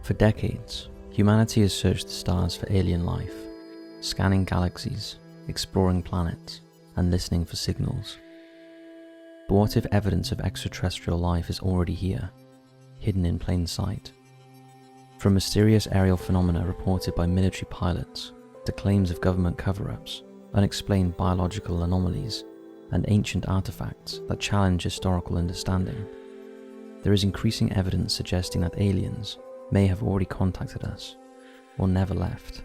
For decades, humanity has searched the stars for alien life, scanning galaxies, exploring planets, and listening for signals. But what if evidence of extraterrestrial life is already here, hidden in plain sight? From mysterious aerial phenomena reported by military pilots to claims of government cover-ups, unexplained biological anomalies, and ancient artifacts that challenge historical understanding, there is increasing evidence suggesting that aliens may have already contacted us, or never left.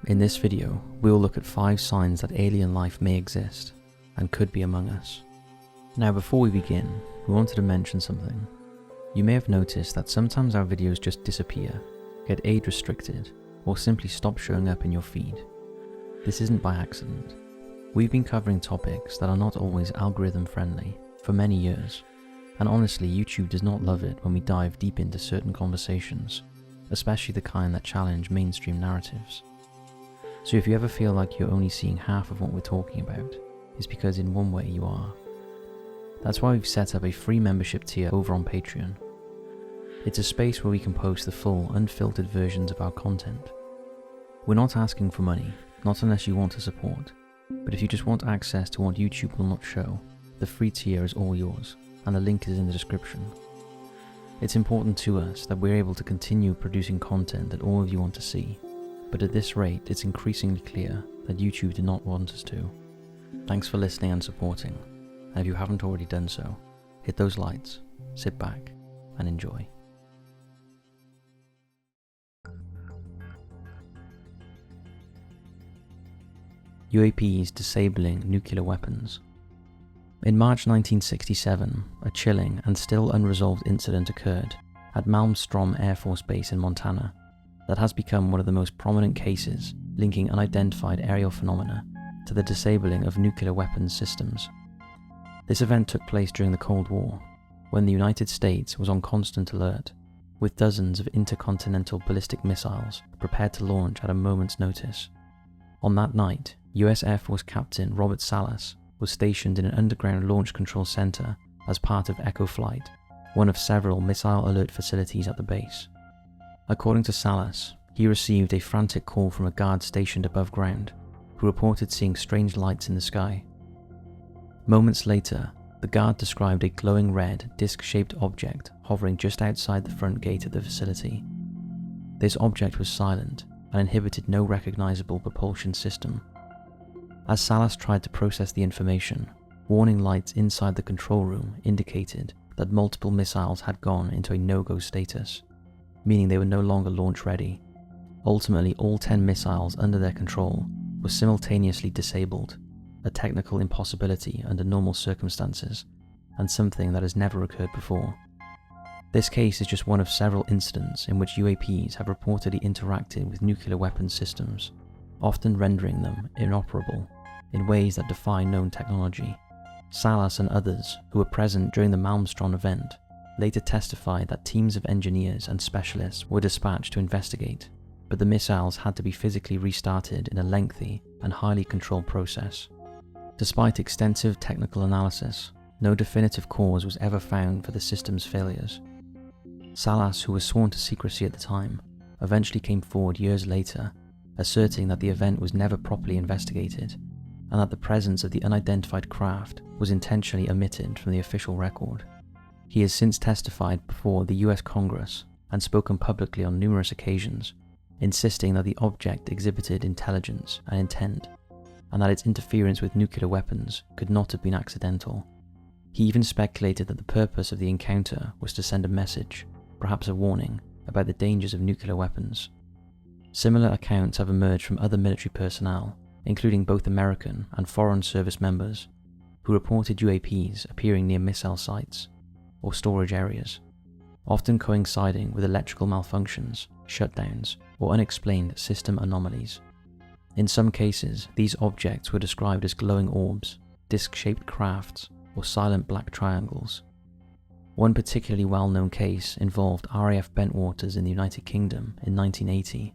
In this video, we will look at 5 signs that alien life may exist, and could be among us. Now before we begin, we wanted to mention something. You may have noticed that sometimes our videos just disappear, get age restricted, or simply stop showing up in your feed. This isn't by accident. We've been covering topics that are not always algorithm friendly for many years, and honestly YouTube does not love it when we dive deep into certain conversations, especially the kind that challenge mainstream narratives. So if you ever feel like you're only seeing half of what we're talking about, it's because in one way you are. That's why we've set up a free membership tier over on Patreon. It's a space where we can post the full, unfiltered versions of our content. We're not asking for money, not unless you want to support, but if you just want access to what YouTube will not show, the free tier is all yours, and the link is in the description. It's important to us that we're able to continue producing content that all of you want to see, but at this rate it's increasingly clear that YouTube did not want us to. Thanks for listening and supporting, and if you haven't already done so, hit those lights, sit back, and enjoy. UAPs disabling nuclear weapons. In March 1967, a chilling and still unresolved incident occurred at Malmstrom Air Force Base in Montana that has become one of the most prominent cases linking unidentified aerial phenomena to the disabling of nuclear weapons systems. This event took place during the Cold War, when the United States was on constant alert, with dozens of intercontinental ballistic missiles prepared to launch at a moment's notice. On that night, US Air Force Captain Robert Salas was stationed in an underground launch control center as part of Echo Flight, one of several missile alert facilities at the base. According to Salas, he received a frantic call from a guard stationed above ground, who reported seeing strange lights in the sky. Moments later, the guard described a glowing red, disc-shaped object hovering just outside the front gate of the facility. This object was silent and inhibited no recognizable propulsion system. As Salas tried to process the information, warning lights inside the control room indicated that multiple missiles had gone into a no-go status, meaning they were no longer launch ready. Ultimately, all 10 missiles under their control were simultaneously disabled, a technical impossibility under normal circumstances, and something that has never occurred before. This case is just one of several incidents in which UAPs have reportedly interacted with nuclear weapons systems, often rendering them inoperable in ways that defy known technology. Salas and others who were present during the Malmstrom event later testified that teams of engineers and specialists were dispatched to investigate, but the missiles had to be physically restarted in a lengthy and highly controlled process. Despite extensive technical analysis, no definitive cause was ever found for the system's failures. Salas, who was sworn to secrecy at the time, eventually came forward years later, asserting that the event was never properly investigated, and that the presence of the unidentified craft was intentionally omitted from the official record. He has since testified before the US Congress and spoken publicly on numerous occasions, insisting that the object exhibited intelligence and intent, and that its interference with nuclear weapons could not have been accidental. He even speculated that the purpose of the encounter was to send a message, perhaps a warning, about the dangers of nuclear weapons. Similar accounts have emerged from other military personnel, including both American and foreign service members, who reported UAPs appearing near missile sites or storage areas, often coinciding with electrical malfunctions, shutdowns, or unexplained system anomalies. In some cases, these objects were described as glowing orbs, disc-shaped crafts, or silent black triangles. One particularly well-known case involved RAF Bentwaters in the United Kingdom in 1980,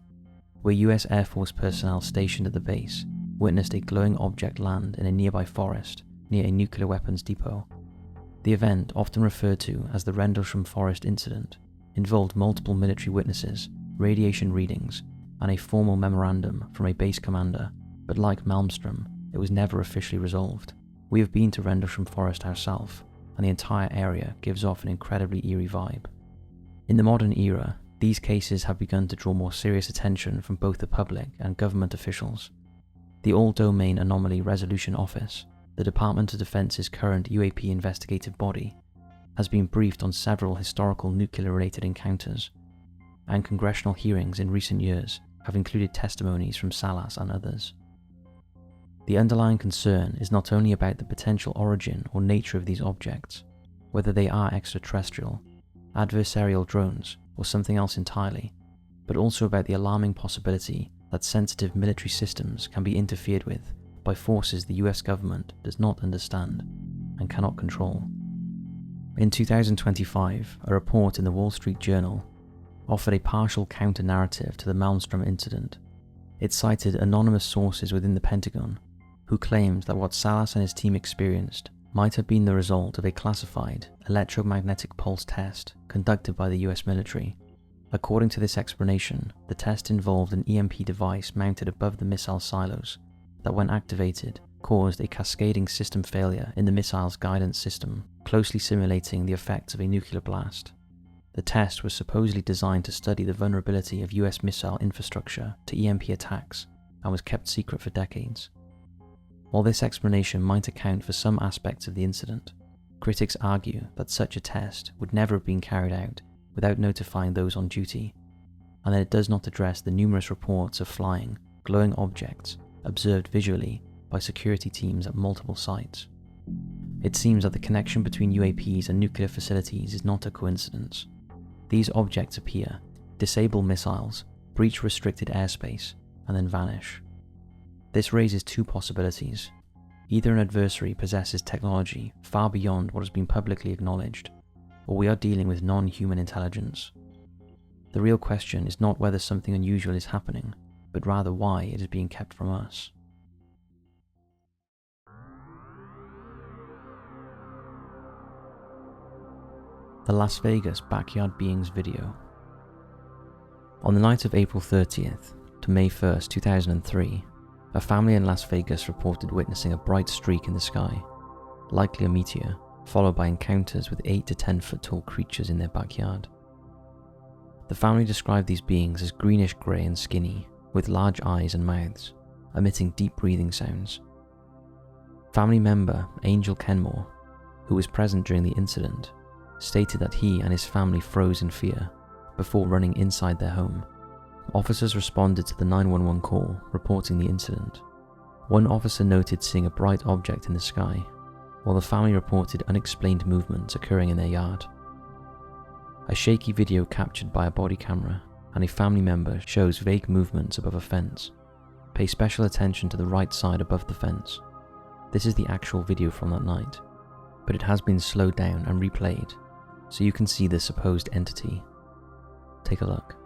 where US Air Force personnel stationed at the base witnessed a glowing object land in a nearby forest near a nuclear weapons depot. The event, often referred to as the Rendlesham Forest Incident, involved multiple military witnesses, radiation readings, and a formal memorandum from a base commander, but like Malmstrom, it was never officially resolved. We have been to Rendlesham Forest ourselves, and the entire area gives off an incredibly eerie vibe. In the modern era, these cases have begun to draw more serious attention from both the public and government officials. The All-Domain Anomaly Resolution Office, the Department of Defense's current UAP investigative body, has been briefed on several historical nuclear-related encounters, and congressional hearings in recent years have included testimonies from Salas and others. The underlying concern is not only about the potential origin or nature of these objects, whether they are extraterrestrial, adversarial drones, or something else entirely, but also about the alarming possibility that sensitive military systems can be interfered with by forces the US government does not understand and cannot control. In 2025, a report in the Wall Street Journal offered a partial counter-narrative to the Malmstrom incident. It cited anonymous sources within the Pentagon who claimed that what Salas and his team experienced might have been the result of a classified electromagnetic pulse test conducted by the US military. According to this explanation, the test involved an EMP device mounted above the missile silos that, when activated, caused a cascading system failure in the missile's guidance system, closely simulating the effects of a nuclear blast. The test was supposedly designed to study the vulnerability of US missile infrastructure to EMP attacks and was kept secret for decades. While this explanation might account for some aspects of the incident, critics argue that such a test would never have been carried out without notifying those on duty, and that it does not address the numerous reports of flying, glowing objects observed visually by security teams at multiple sites. It seems that the connection between UAPs and nuclear facilities is not a coincidence. These objects appear, disable missiles, breach restricted airspace, and then vanish. This raises two possibilities. Either an adversary possesses technology far beyond what has been publicly acknowledged, or we are dealing with non-human intelligence. The real question is not whether something unusual is happening, but rather why it is being kept from us. The Las Vegas Backyard Beings video. On the night of April 30th to May 1st, 2003, a family in Las Vegas reported witnessing a bright streak in the sky, likely a meteor, followed by encounters with 8 to 10 foot tall creatures in their backyard. The family described these beings as greenish grey and skinny, with large eyes and mouths, emitting deep breathing sounds. Family member Angel Kenmore, who was present during the incident, stated that he and his family froze in fear before running inside their home. Officers responded to the 911 call, reporting the incident. One officer noted seeing a bright object in the sky, while the family reported unexplained movements occurring in their yard. A shaky video captured by a body camera and a family member shows vague movements above a fence. Pay special attention to the right side above the fence. This is the actual video from that night, but it has been slowed down and replayed, so you can see the supposed entity. Take a look.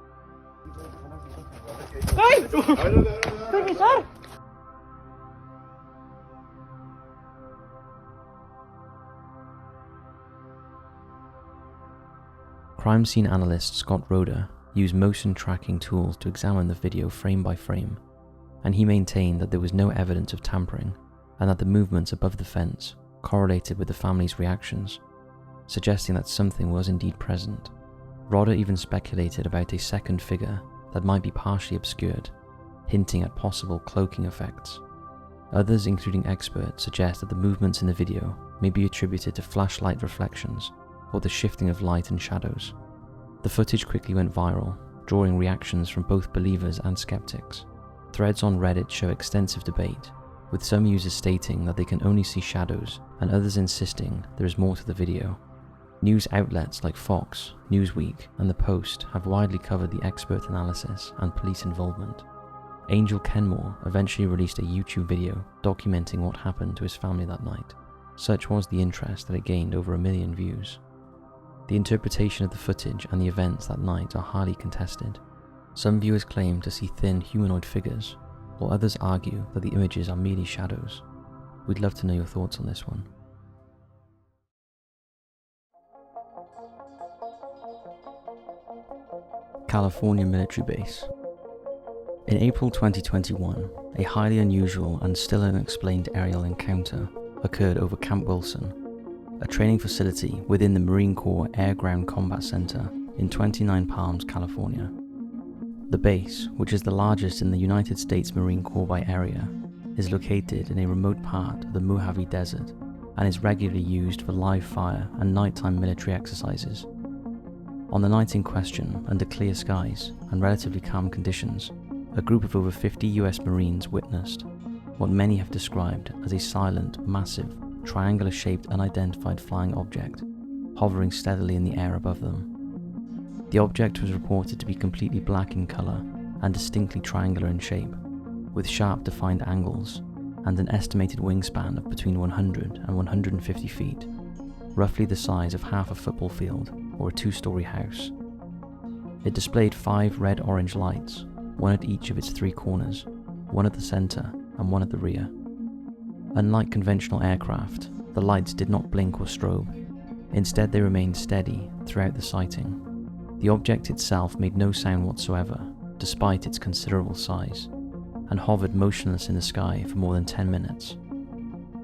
Crime scene analyst Scott Roeder used motion tracking tools to examine the video frame by frame, and he maintained that there was no evidence of tampering and that the movements above the fence correlated with the family's reactions, suggesting that something was indeed present. Roeder even speculated about a second figure that might be partially obscured, hinting at possible cloaking effects. Others, including experts, suggest that the movements in the video may be attributed to flashlight reflections or the shifting of light and shadows. The footage quickly went viral, drawing reactions from both believers and skeptics. Threads on Reddit show extensive debate, with some users stating that they can only see shadows and others insisting there is more to the video. News outlets like Fox, Newsweek, and The Post have widely covered the expert analysis and police involvement. Angel Kenmore eventually released a YouTube video documenting what happened to his family that night. Such was the interest that it gained over 1 million views. The interpretation of the footage and the events that night are highly contested. Some viewers claim to see thin humanoid figures, while others argue that the images are merely shadows. We'd love to know your thoughts on this one. California military base. In April 2021, a highly unusual and still unexplained aerial encounter occurred over Camp Wilson, a training facility within the Marine Corps Air Ground Combat Center in 29 Palms, California. The base, which is the largest in the United States Marine Corps by area, is located in a remote part of the Mojave Desert and is regularly used for live fire and nighttime military exercises. On the night in question, under clear skies and relatively calm conditions, a group of over 50 US Marines witnessed what many have described as a silent, massive, triangular-shaped unidentified flying object hovering steadily in the air above them. The object was reported to be completely black in colour and distinctly triangular in shape, with sharp defined angles and an estimated wingspan of between 100 and 150 feet, roughly the size of half a football field or a two-story house. It displayed 5 red-orange lights, one at each of its 3 corners, one at the centre and one at the rear. Unlike conventional aircraft, the lights did not blink or strobe. Instead, they remained steady throughout the sighting. The object itself made no sound whatsoever, despite its considerable size, and hovered motionless in the sky for more than 10 minutes.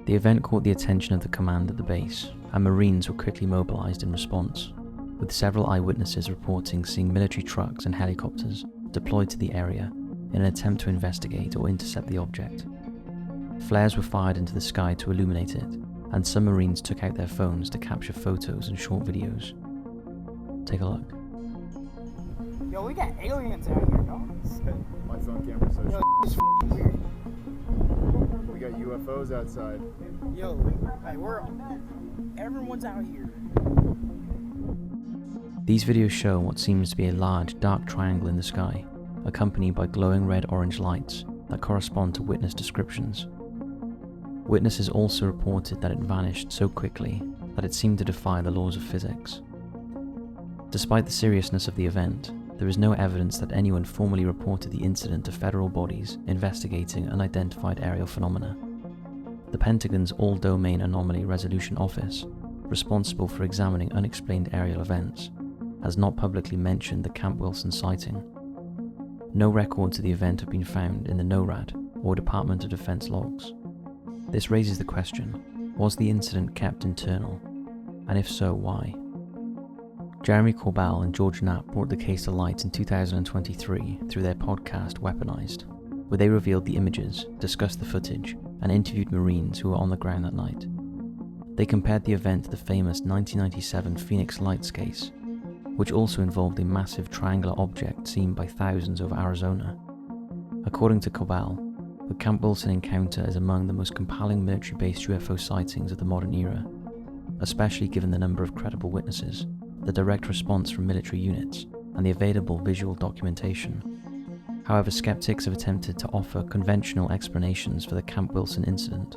The event caught the attention of the command at the base, and Marines were quickly mobilized in response, with several eyewitnesses reporting seeing military trucks and helicopters deployed to the area in an attempt to investigate or intercept the object. Flares were fired into the sky to illuminate it, and some Marines took out their phones to capture photos and short videos. Take a look. Yo, we got aliens out here, dog. My phone camera says. Yo, this is weird. We got UFOs outside. Yo, like everyone's out here. These videos show what seems to be a large, dark triangle in the sky, accompanied by glowing red-orange lights that correspond to witness descriptions. Witnesses also reported that it vanished so quickly that it seemed to defy the laws of physics. Despite the seriousness of the event, there is no evidence that anyone formally reported the incident to federal bodies investigating unidentified aerial phenomena. The Pentagon's All-Domain Anomaly Resolution Office, responsible for examining unexplained aerial events, has not publicly mentioned the Camp Wilson sighting. No records of the event have been found in the NORAD or Department of Defense logs. This raises the question, was the incident kept internal? And if so, why? Jeremy Corbell and George Knapp brought the case to light in 2023 through their podcast Weaponized, where they revealed the images, discussed the footage, and interviewed Marines who were on the ground that night. They compared the event to the famous 1997 Phoenix Lights case, which also involved a massive triangular object seen by thousands over Arizona. According to Corbell, the Camp Wilson encounter is among the most compelling military-based UFO sightings of the modern era, especially given the number of credible witnesses, the direct response from military units, and the available visual documentation. However, skeptics have attempted to offer conventional explanations for the Camp Wilson incident.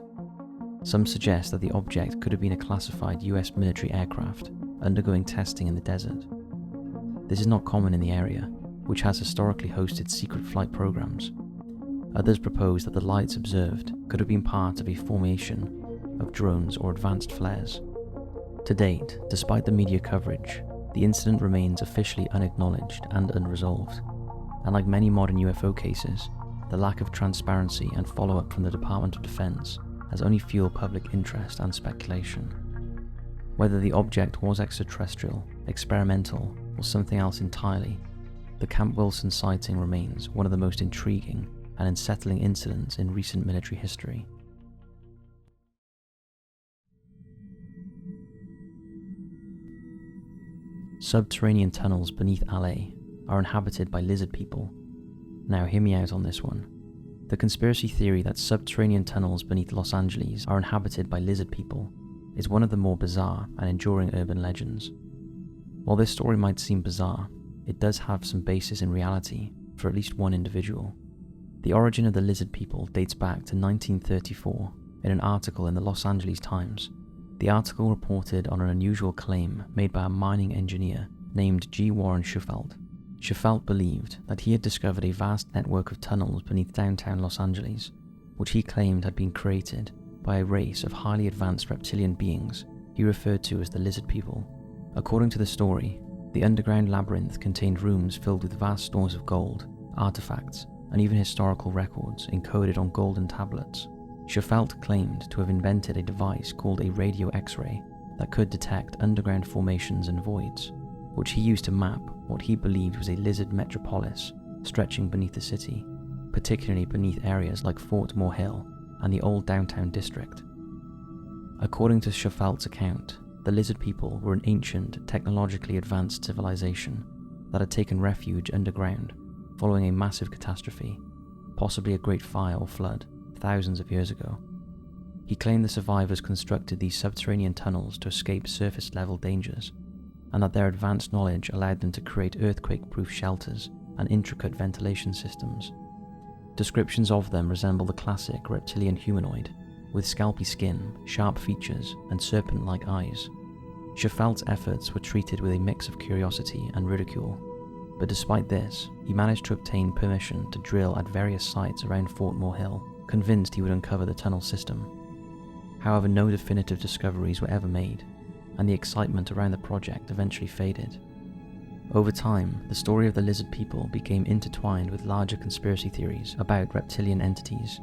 Some suggest that the object could have been a classified US military aircraft undergoing testing in the desert. This is not common in the area, which has historically hosted secret flight programs. Others propose that the lights observed could have been part of a formation of drones or advanced flares. To date, despite the media coverage, the incident remains officially unacknowledged and unresolved, and like many modern UFO cases, the lack of transparency and follow-up from the Department of Defense has only fueled public interest and speculation. Whether the object was extraterrestrial, experimental, or something else entirely, the Camp Wilson sighting remains one of the most intriguing and unsettling incidents in recent military history. Subterranean tunnels beneath LA are inhabited by lizard people. Now hear me out on this one. The conspiracy theory that subterranean tunnels beneath Los Angeles are inhabited by lizard people is one of the more bizarre and enduring urban legends. While this story might seem bizarre, it does have some basis in reality for at least one individual. The origin of the lizard people dates back to 1934 in an article in the Los Angeles Times. The article reported on an unusual claim made by a mining engineer named G. Warren Shufeldt. Shufeldt believed that he had discovered a vast network of tunnels beneath downtown Los Angeles, which he claimed had been created by a race of highly advanced reptilian beings he referred to as the lizard people. According to the story, the The underground labyrinth contained rooms filled with vast stores of gold, artifacts, and even historical records encoded on golden tablets. Schafelt claimed to have invented a device called a radio X-ray that could detect underground formations and voids, which he used to map what he believed was a lizard metropolis stretching beneath the city, particularly beneath areas like Fort Moore Hill and the old downtown district. According to Schafelt's account, the lizard people were an ancient, technologically advanced civilization that had taken refuge underground following a massive catastrophe, possibly a great fire or flood, thousands of years ago. He claimed the survivors constructed these subterranean tunnels to escape surface-level dangers, and that their advanced knowledge allowed them to create earthquake-proof shelters and intricate ventilation systems. Descriptions of them resemble the classic reptilian humanoid, with scalpy skin, sharp features, and serpent-like eyes. Schafelt's efforts were treated with a mix of curiosity and ridicule, but despite this, he managed to obtain permission to drill at various sites around Fort Moore Hill, convinced he would uncover the tunnel system. However, no definitive discoveries were ever made, and the excitement around the project eventually faded. Over time, the story of the lizard people became intertwined with larger conspiracy theories about reptilian entities.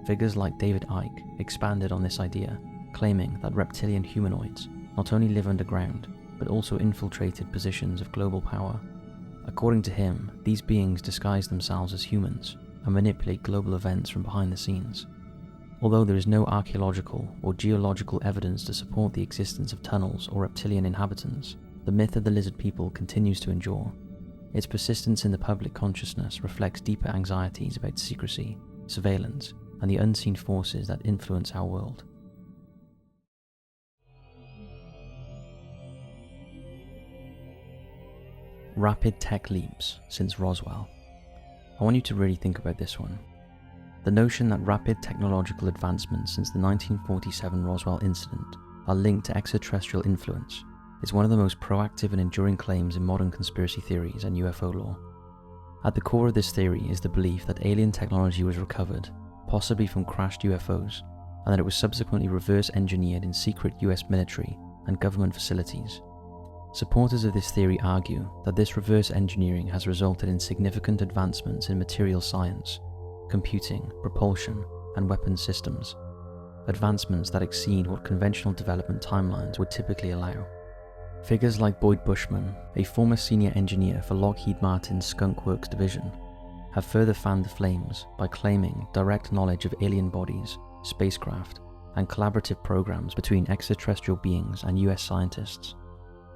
Figures like David Icke expanded on this idea, claiming that reptilian humanoids not only live underground, but also infiltrated positions of global power. According to him, these beings disguise themselves as humans and manipulate global events from behind the scenes. Although there is no archaeological or geological evidence to support the existence of tunnels or reptilian inhabitants, the myth of the lizard people continues to endure. Its persistence in the public consciousness reflects deeper anxieties about secrecy, surveillance, and the unseen forces that influence our world. Rapid tech leaps since Roswell. I want you to really think about this one. The notion that rapid technological advancements since the 1947 Roswell incident are linked to extraterrestrial influence is one of the most proactive and enduring claims in modern conspiracy theories and UFO lore. At the core of this theory is the belief that alien technology was recovered, possibly from crashed UFOs, and that it was subsequently reverse engineered in secret US military and government facilities. Supporters of this theory argue that this reverse engineering has resulted in significant advancements in material science, computing, propulsion, and weapons systems, advancements that exceed what conventional development timelines would typically allow. Figures like Boyd Bushman, a former senior engineer for Lockheed Martin's Skunk Works division, have further fanned the flames by claiming direct knowledge of alien bodies, spacecraft, and collaborative programs between extraterrestrial beings and US scientists.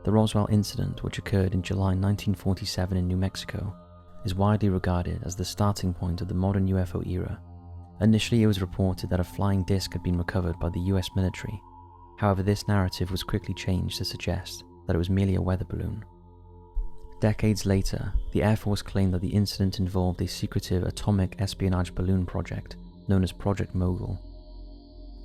The Roswell incident, which occurred in July 1947 in New Mexico, is widely regarded as the starting point of the modern UFO era. Initially, it was reported that a flying disc had been recovered by the US military. However, this narrative was quickly changed to suggest that it was merely a weather balloon. Decades later, the Air Force claimed that the incident involved a secretive atomic espionage balloon project known as Project Mogul.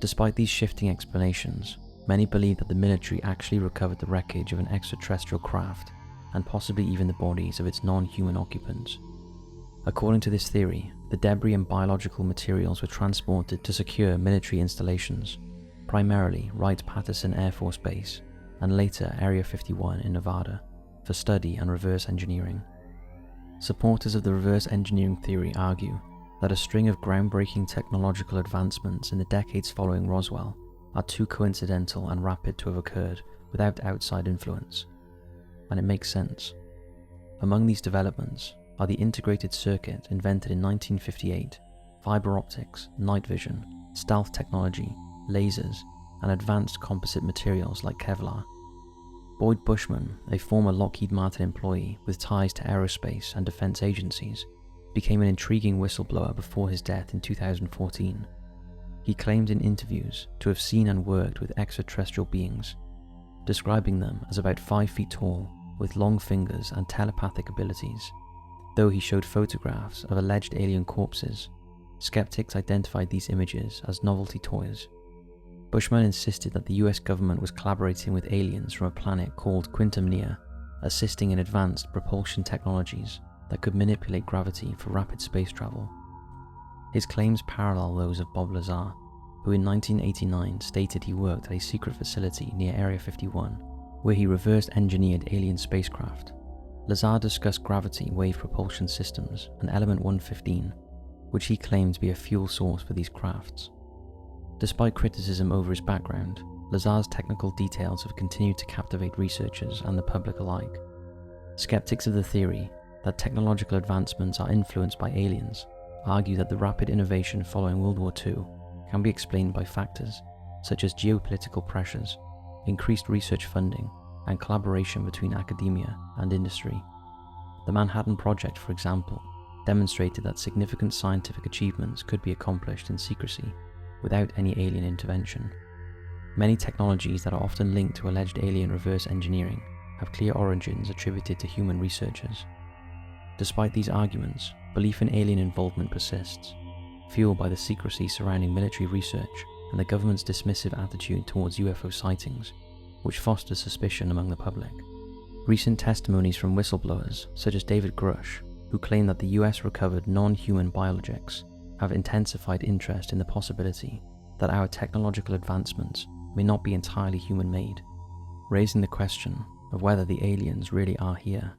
Despite these shifting explanations, many believe that the military actually recovered the wreckage of an extraterrestrial craft and possibly even the bodies of its non-human occupants. According to this theory, the debris and biological materials were transported to secure military installations, primarily Wright-Patterson Air Force Base and later Area 51 in Nevada, for study and reverse engineering. Supporters of the reverse engineering theory argue that a string of groundbreaking technological advancements in the decades following Roswell are too coincidental and rapid to have occurred without outside influence. And it makes sense. Among these developments are the integrated circuit invented in 1958, fiber optics, night vision, stealth technology, lasers, and advanced composite materials like Kevlar. Boyd Bushman, a former Lockheed Martin employee with ties to aerospace and defense agencies, became an intriguing whistleblower before his death in 2014. He claimed in interviews to have seen and worked with extraterrestrial beings, describing them as about 5 feet tall, with long fingers and telepathic abilities. Though he showed photographs of alleged alien corpses, skeptics identified these images as novelty toys. Bushman insisted that the US government was collaborating with aliens from a planet called Quintum Nea, assisting in advanced propulsion technologies that could manipulate gravity for rapid space travel. His claims parallel those of Bob Lazar, who in 1989 stated he worked at a secret facility near Area 51, where he reverse engineered alien spacecraft. Lazar discussed gravity wave propulsion systems and element 115, which he claimed to be a fuel source for these crafts. Despite criticism over his background, Lazar's technical details have continued to captivate researchers and the public alike. Skeptics of the theory that technological advancements are influenced by aliens argue that the rapid innovation following World War II can be explained by factors such as geopolitical pressures, increased research funding, and collaboration between academia and industry. The Manhattan Project, for example, demonstrated that significant scientific achievements could be accomplished in secrecy without any alien intervention. Many technologies that are often linked to alleged alien reverse engineering have clear origins attributed to human researchers. Despite these arguments, belief in alien involvement persists, fueled by the secrecy surrounding military research and the government's dismissive attitude towards UFO sightings, which fosters suspicion among the public. Recent testimonies from whistleblowers, such as David Grush, who claim that the US recovered non-human biologics, have intensified interest in the possibility that our technological advancements may not be entirely human-made, raising the question of whether the aliens really are here.